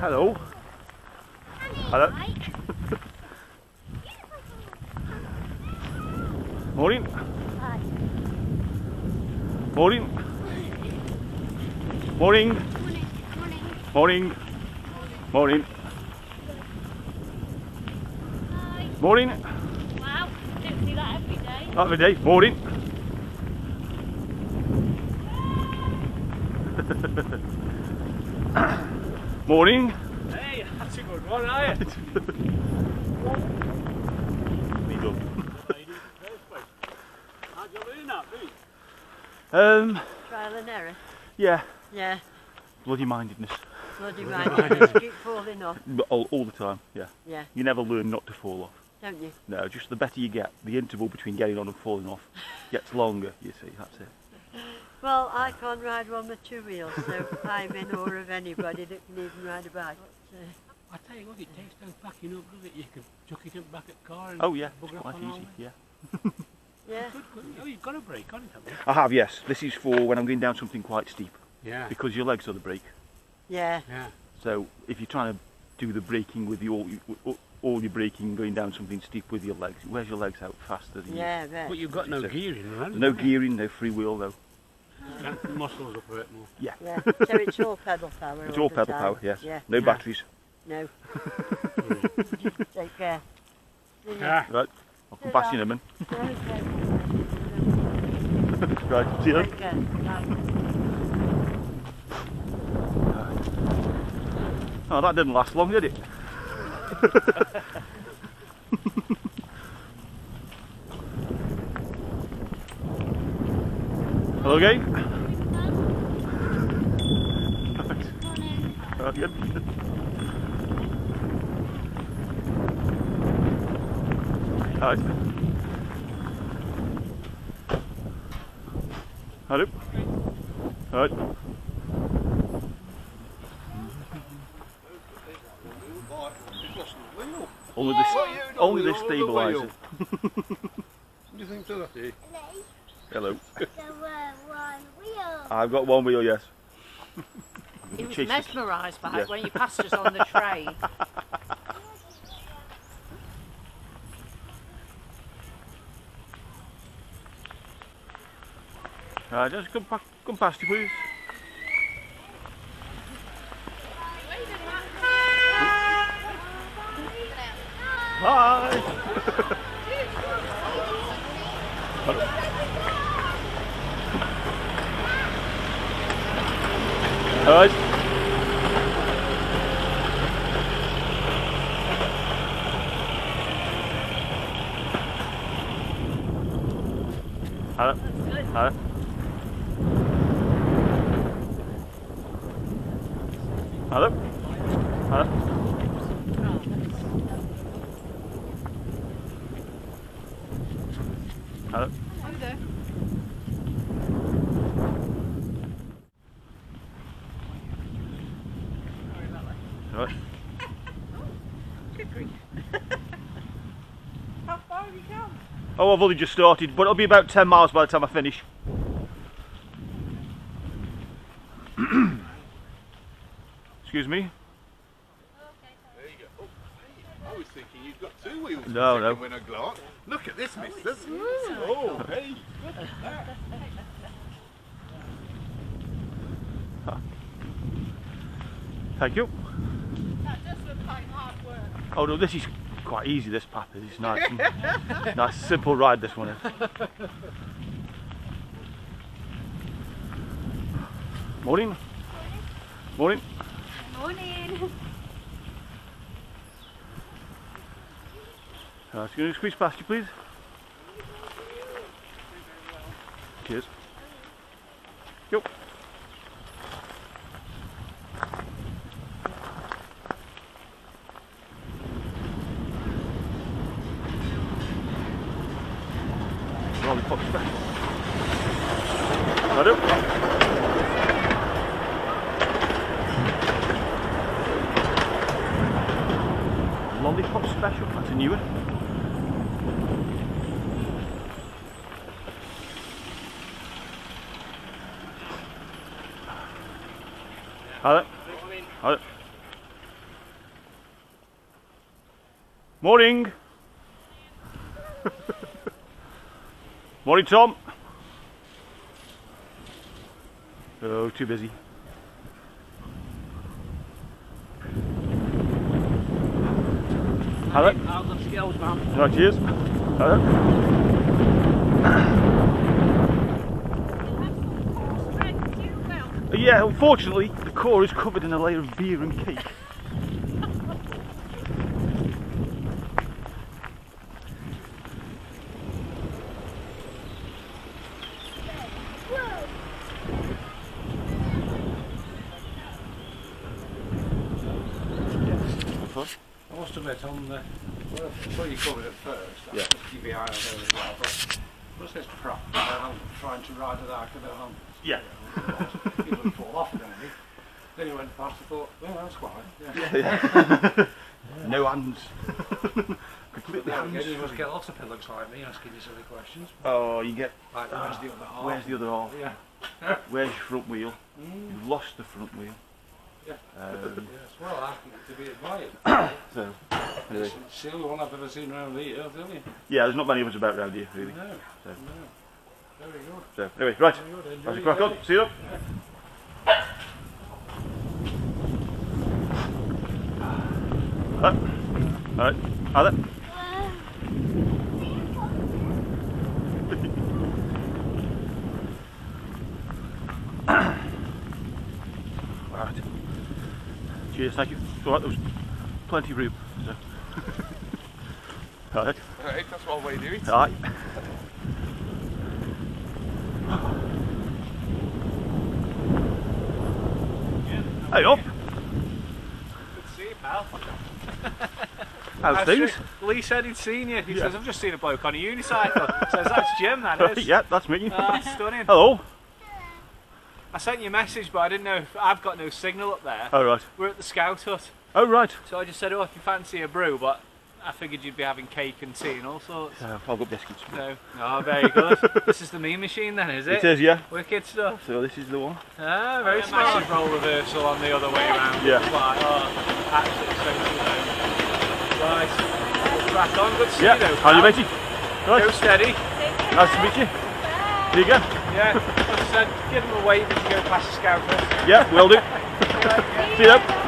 Hello. Hello. Morning. Hi. Morning. Morning. Morning. Morning. Morning. Hi. Morning. Wow, don't see that every day. Not every day. Morning. Morning. Hey, that's a good one, aren't it? Lead up. How'd you learn that, Leek? Trial and error. Yeah. Yeah. Bloody mindedness. Bloody right. Just keep falling off. But all the time, yeah. Yeah. You never learn not to fall off. Don't you? No, just the better you get, the interval between getting on and falling off gets longer, you see, that's it. Well, I can't ride one with two wheels, so I'm in awe of anybody that can even ride a bike. I tell you what, it takes no packing up, does it? You can chuck it up back at the car and Oh yeah, bugger it's off quite on all easy, that. yeah. Yeah. Good. Oh, you've got a brake on it, haven't you? I have, yes. This is for when I'm going down something quite steep, Yeah. because your legs are the brake. Yeah. Yeah. So if you're trying to do the braking with all your braking going down something steep with your legs, it wears your legs out faster than Yeah, I bet. But you've got no So- gearing, right? no gearing, no freewheel though. Can't the muscles up a bit more. Yeah. Yeah. So it's all pedal power. It's all the pedal time. power, yes. Yeah. No Yeah. batteries. No. Take care. Yeah. Right, I'll come past you in a minute. Okay. Right, see you then. Take care. Bye. Oh, that didn't last long, did it? Hello again. Right. Good. Right. Hello. Right. Only this stabiliser. What do you think to that? Hello. One wheel. I've got one wheel, yes. He was Chase it. mesmerised by Yeah. it when you passed us on the train. Right, just come past you, please. Hi. All right. Hello. Hello. Hello. Hello. Hello. Right. How far have you come? Oh, I've only just started, but it'll be about 10 miles by the time I finish. Excuse me? There you go. Oh, hey, I was thinking you've got two wheels. for No, a no. second when I glanced. Look at this, misters. Oh, hey. Look at that. Thank you. That does look like hard work. Oh no, this is quite easy, this path is. It's nice. Nice, simple ride, this one is. Morning. Morning. Morning. Just going to squeeze past you, please. Cheers. Yo. Lollipop special. Hello. Lollipop special, that's a new one. Hello. Hello. Morning. Morning, Tom. Oh, too busy. Hello. How's the skills, man? Right, cheers. Hello. Yeah, unfortunately, the core is covered in a layer of beer and cake. I must admit, on the before you covered it first, I just keep your eye on there as well. But what's this crap? I'm trying to ride it out, and then I'm Yeah. he wouldn't fall off or anything. Then he went past. I thought, well, that's fine. No hands. Completely Now again, hands. you must get lots of pillocks like me asking you silly questions. Oh, you get. Like, where's the other half? Where's the other half? Yeah. Where's your front wheel? You've lost the front wheel. Yeah. Yes. Well, asking it to be admired. So, anyway. It's the only one I've ever seen around here, I'll tell you. Yeah, there's not many of us about around here, really. No. So. No. Very good. So, anyway, right. Very good. Enjoy Let's your crack on. day. See you. Alright. Are there? Alright. Cheers, thank you. Alright, there was plenty of room. So. Alright. Alright, that's one way to do it. Alright. Hey up! Good to see you, pal. How's things? Lee said he'd seen you. He says, I've just seen a bloke on a unicycle. Says, that's Jim, that is. Yeah, that's me. Stunning. Hello. I sent you a message, but I didn't know if I've got no signal up there. Oh right. We're at the Scout Hut. Oh right. So I just said, oh, if you fancy a brew, but I figured you'd be having cake and tea and all sorts. I've got biscuits. So, oh, very good. This is the mean machine then, is it? It is, yeah. Wicked stuff. So this is the one. Ah, very smart. Massive role reversal on the other way around. Yeah. Like, oh, absolutely so. Right. We'll crack on. Good to see Yeah. you though. How are you, pal. matey? Go Right. steady. Nice to meet you. Here you go. Yeah. Like I said, give them a wave if you go past the Scout Hut. Yeah, will do. See you.